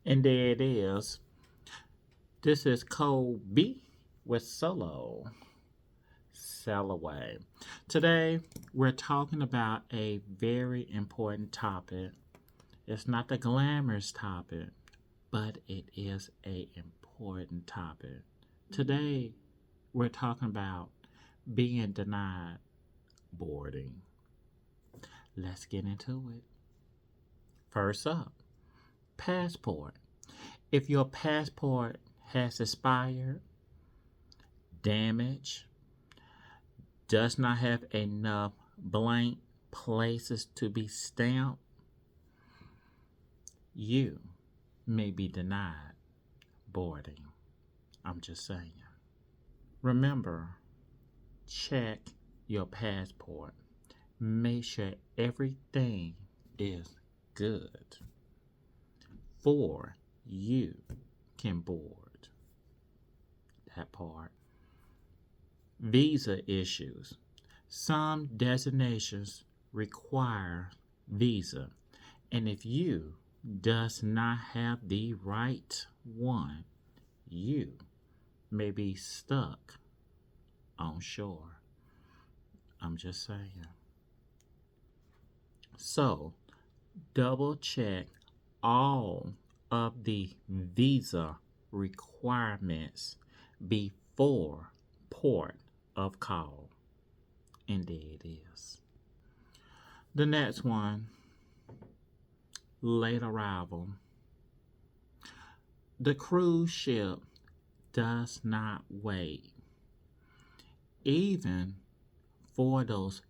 And there it is. This is Coby with Solo Sail Away. Today, we're talking about a very important topic. It's not the glamorous topic, but it is a important topic. Today, we're talking about being denied boarding. Let's get into it. First up, passport. If your passport has expired, damaged, does not have enough blank places to be stamped, you may be denied boarding. I'm just saying. Remember, check your passport. Make sure everything is good before you can board. That part. Visa issues. Some destinations require visa, and if you does not have the right one, you may be stuck on shore. I'm just saying. So, double check all of the visa requirements before port of call. And there it is. The next one, late arrival. The cruise ship does not wait, even for those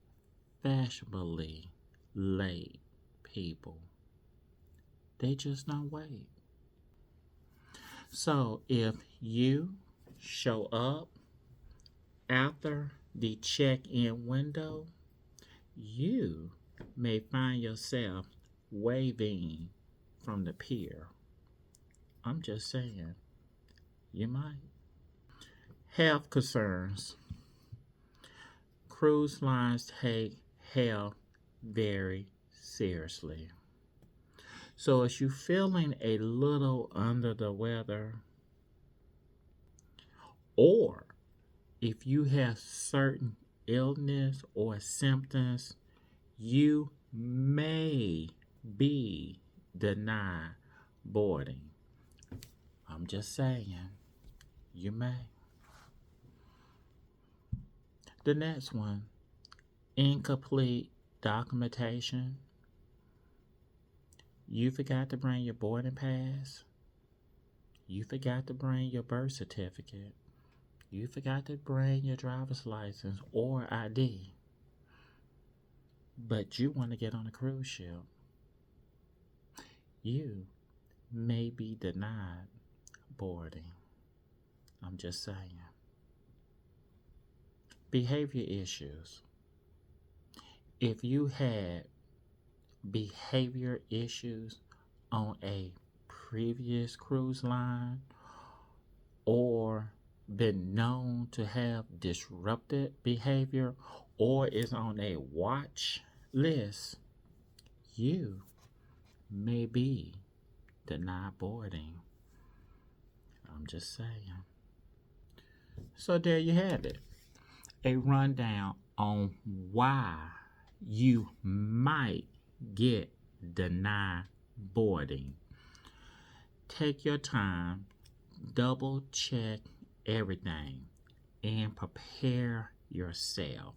fashionably late people. They just don't wait. So if you show up after the check-in window, you may find yourself waving from the pier. I'm just saying, you might. Health concerns. Cruise lines take health very seriously. So if you're feeling a little under the weather, or if you have certain illness or symptoms, you may be denied boarding. I'm just saying, you may. The next one, incomplete documentation. You forgot to bring your boarding pass. You forgot to bring your birth certificate. You forgot to bring your driver's license or ID. But you want to get on a cruise ship. You may be denied boarding. I'm just saying. Behavior issues. If you had behavior issues on a previous cruise line or been known to have disrupted behavior or is on a watch list, you may be denied boarding. I'm just saying. So there you have it. A rundown on why you might get denied boarding. Take your time, double check everything, and prepare yourself.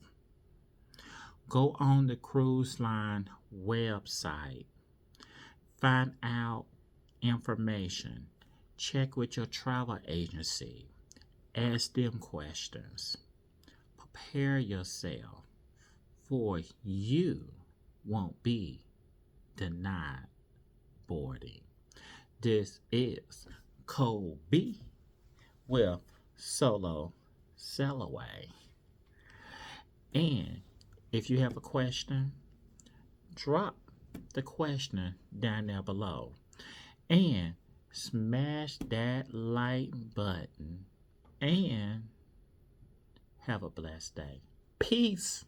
Go on the cruise line website, find out information, check with your travel agency, ask them questions. Prepare yourself, for you won't be denied boarding. This is Coby with Solo Sail Away. And if you have a question, drop the question down there below. And smash that like button. And have a blessed day. Peace.